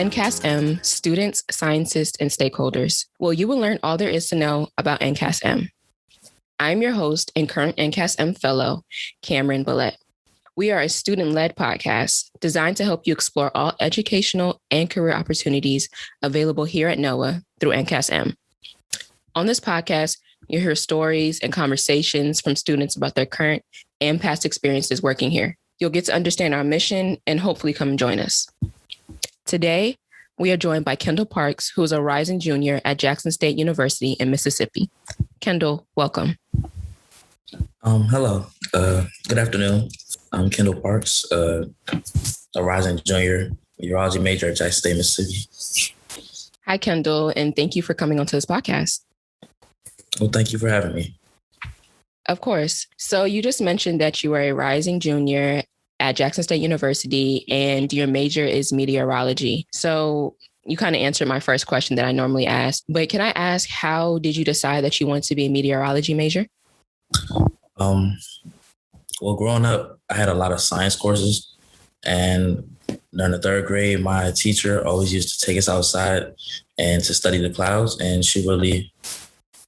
NCAS-M, students, scientists, and stakeholders. Well, you will learn all there is to know about NCAS-M. I'm your host and current NCAS-M fellow, Camryn Billett. We are a student-led podcast designed to help you explore all educational and career opportunities available here at NOAA through NCAS-M. On this podcast, you'll hear stories and conversations from students about their current and past experiences working here. You'll get to understand our mission and hopefully come and join us. Today, we are joined by Kendall Parks, who is a rising junior at Jackson State University in Mississippi. Kendall, welcome. Hello. Good afternoon. I'm Kendall Parks, a rising junior meteorology major at Jackson State, Mississippi. Hi, Kendall, and thank you for coming onto this podcast. Well, thank you for having me. Of course. So you just mentioned that you are a rising junior at Jackson State University and your major is meteorology. So you kind of answered my first question that I normally ask, but can I ask, how did you decide that you want to be a meteorology major? Well, growing up, I had a lot of science courses, and during the third grade, my teacher always used to take us outside and to study the clouds, and she really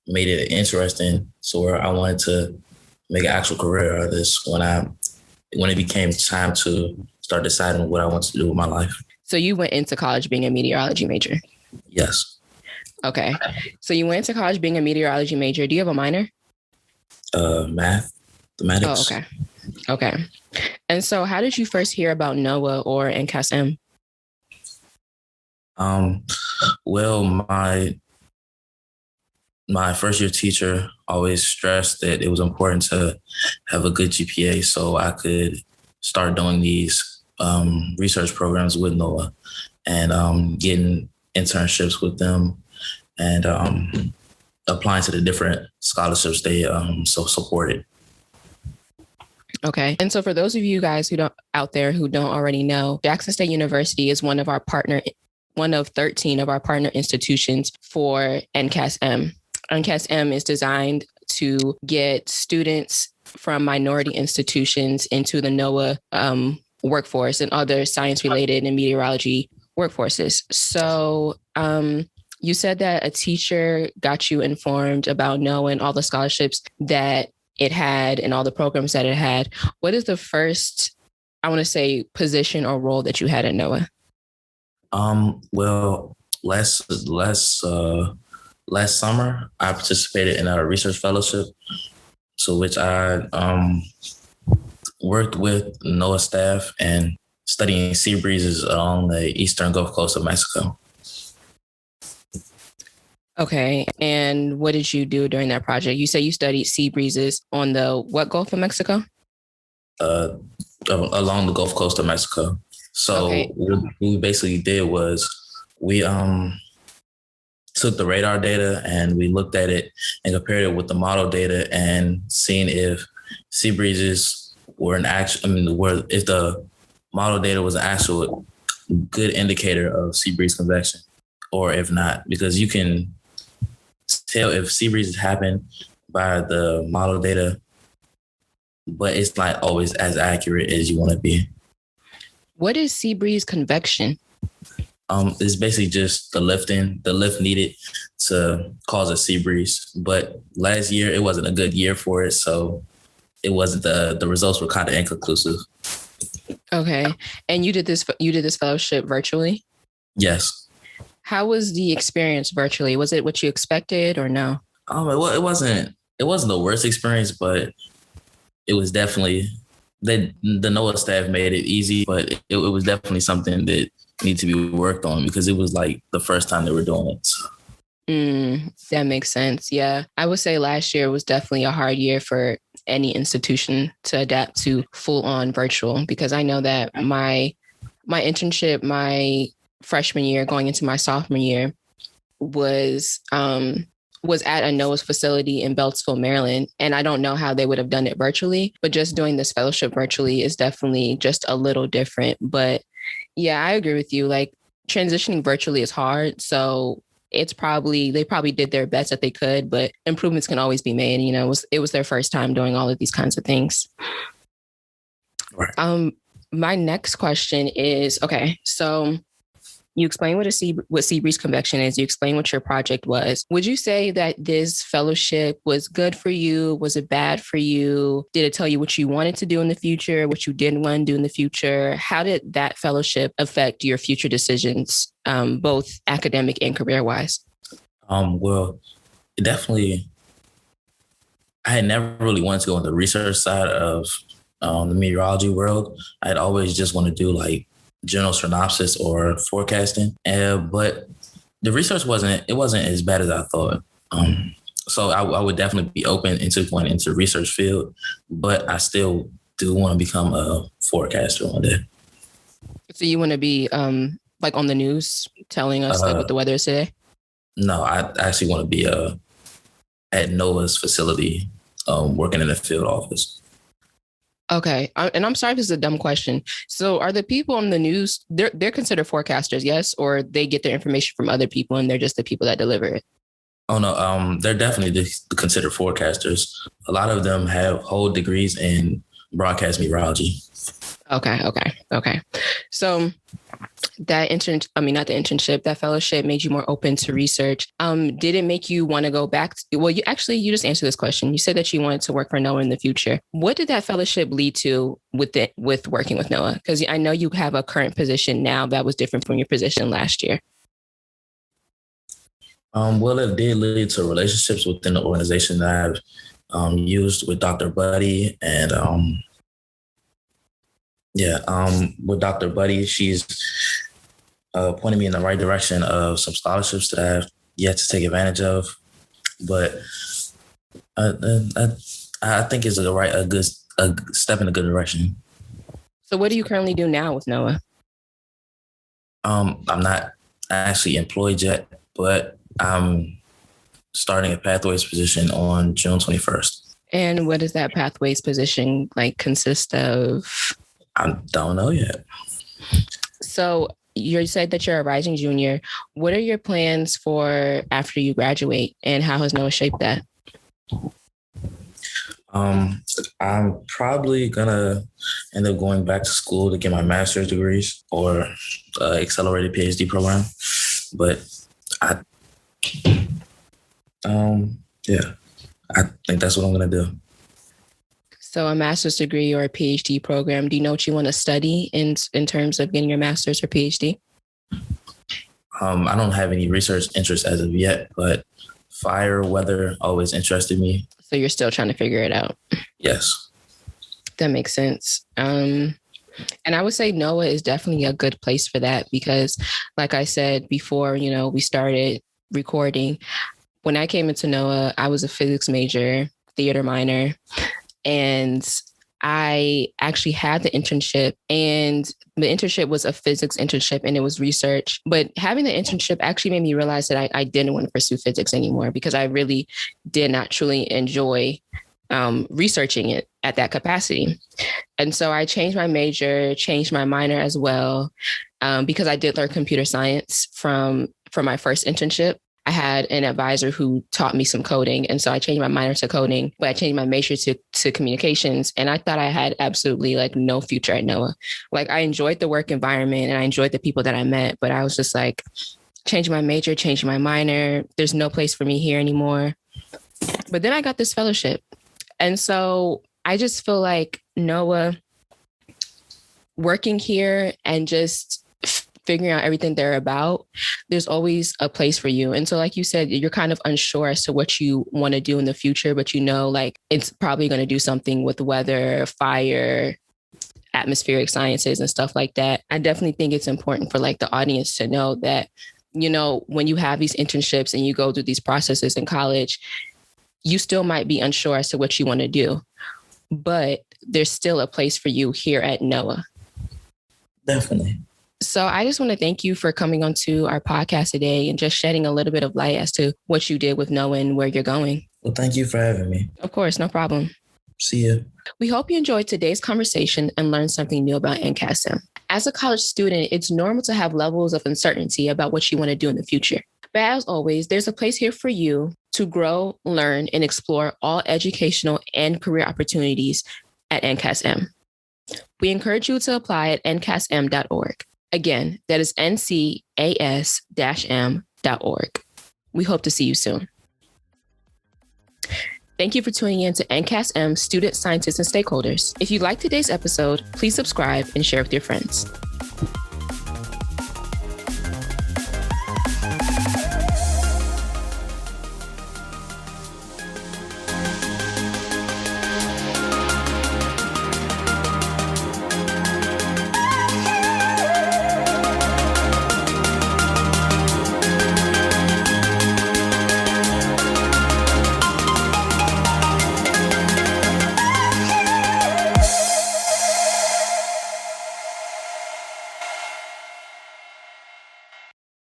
made it interesting. So where I wanted to make an actual career out of this when it became time to start deciding what I wanted to do with my life. So you went into college being a meteorology major? Yes. Okay. So you went to college being a meteorology major. Do you have a minor? Mathematics. Oh, okay. And so how did you first hear about NOAA or NCAS-M? Well, my first year teacher always stressed that it was important to have a good GPA so I could start doing these research programs with NOAA and getting internships with them and applying to the different scholarships they so supported. Okay. And so for those of you guys who don't already know, Jackson State University is one of 13 of our partner institutions for NCAS-M. NCAS-M is designed to get students from minority institutions into the NOAA workforce and other science-related and meteorology workforces. So you said that a teacher got you informed about NOAA and all the scholarships that it had and all the programs that it had. What is the first, I want to say, position or role that you had at NOAA? Well, last summer, I participated in a research fellowship, so which I worked with NOAA staff and studying sea breezes along the eastern Gulf Coast of Mexico. Okay. And what did you do during that project? You say you studied sea breezes on the what Gulf of Mexico? Along the Gulf Coast of Mexico. So okay. What we basically did was we took the radar data and we looked at it and compared it with the model data and seeing if sea breezes were if the model data was an actual good indicator of sea breeze convection or if not, because you can tell if sea breezes happen by the model data, but it's not always as accurate as you want to be. What is sea breeze convection? It's basically just the lift needed to cause a sea breeze. But last year, it wasn't a good year for it. So it wasn't the results were kind of inconclusive. Okay. And you did this fellowship virtually? Yes. How was the experience virtually? Was it what you expected or no? It wasn't the worst experience, but it was definitely the NOAA staff made it easy, but it was definitely something that need to be worked on because it was like the first time they were doing it. So. That makes sense. Yeah. I would say last year was definitely a hard year for any institution to adapt to full on virtual, because I know that my internship, my freshman year going into my sophomore year was at a NOAA's facility in Beltsville, Maryland. And I don't know how they would have done it virtually, but just doing this fellowship virtually is definitely just a little different. But yeah, I agree with you. Like transitioning virtually is hard. So they probably did their best that they could, but improvements can always be made. You know, it was their first time doing all of these kinds of things. Right. My next question is, okay, so You explained what sea breeze convection is. You explained what your project was. Would you say that this fellowship was good for you? Was it bad for you? Did it tell you what you wanted to do in the future, what you didn't want to do in the future? How did that fellowship affect your future decisions, both academic and career-wise? Well, it definitely, I had never really wanted to go on the research side of the meteorology world. I'd always just want to do like general synopsis or forecasting. But the research wasn't as bad as I thought. So I would definitely be open into going into the research field, but I still do want to become a forecaster one day. So you want to be like on the news telling us like what the weather is today? No, I actually want to be at NOAA's facility, working in the field office. Okay. And I'm sorry if this is a dumb question. So are the people on the news, they're considered forecasters, yes? Or they get their information from other people and they're just the people that deliver it? Oh, no, they're definitely considered forecasters. A lot of them have whole degrees in broadcast meteorology. Okay. So that that fellowship made you more open to research. Did it make you want to go back? You just answered this question. You said that you wanted to work for NOAA in the future. What did that fellowship lead to with working with NOAA? Because I know you have a current position now that was different from your position last year. Well, it did lead to relationships within the organization that I've used with Dr. Buddy and with Dr. Buddy, she's pointed me in the right direction of some scholarships that I've yet to take advantage of. But I think it's a good step in a good direction. So what do you currently do now with NOAA? I'm not actually employed yet, but I'm starting a Pathways position on June 21st. And what does that Pathways position consist of? I don't know yet. So you said that you're a rising junior. What are your plans for after you graduate, and how has NOAA shaped that? I'm probably gonna end up going back to school to get my master's degrees or accelerated PhD program. But I think that's what I'm gonna do. So a master's degree or a PhD program, do you know what you want to study in terms of getting your master's or PhD? I don't have any research interest as of yet, but fire, weather always interested me. So you're still trying to figure it out? Yes. That makes sense. And I would say NOAA is definitely a good place for that because, like I said before, we started recording. When I came into NOAA, I was a physics major, theater minor. And I actually had the internship, and the internship was a physics internship and it was research. But having the internship actually made me realize that I didn't want to pursue physics anymore because I really did not truly enjoy researching it at that capacity. And so I changed my major, changed my minor as well, because I did learn computer science from my first internship. I had an advisor who taught me some coding. And so I changed my minor to coding, but I changed my major to communications. And I thought I had absolutely no future at NOAA. I enjoyed the work environment and I enjoyed the people that I met, but I was just changing my major, changing my minor. There's no place for me here anymore. But then I got this fellowship. And so I just feel like NOAA, working here and just figuring out everything they're about, there's always a place for you. And so, like you said, you're kind of unsure as to what you want to do in the future, but it's probably going to do something with weather, fire, atmospheric sciences and stuff like that. I definitely think it's important for the audience to know that, when you have these internships and you go through these processes in college, you still might be unsure as to what you want to do, but there's still a place for you here at NOAA. Definitely. So I just want to thank you for coming onto our podcast today and just shedding a little bit of light as to what you did with NOAA and where you're going. Well, thank you for having me. Of course, no problem. See you. We hope you enjoyed today's conversation and learned something new about NCAS-M. As a college student, it's normal to have levels of uncertainty about what you want to do in the future. But as always, there's a place here for you to grow, learn, and explore all educational and career opportunities at NCAS-M. We encourage you to apply at ncasm.org. Again, that is NCAS-M.org. We hope to see you soon. Thank you for tuning in to NCAS-M students, scientists, and stakeholders. If you liked today's episode, please subscribe and share with your friends.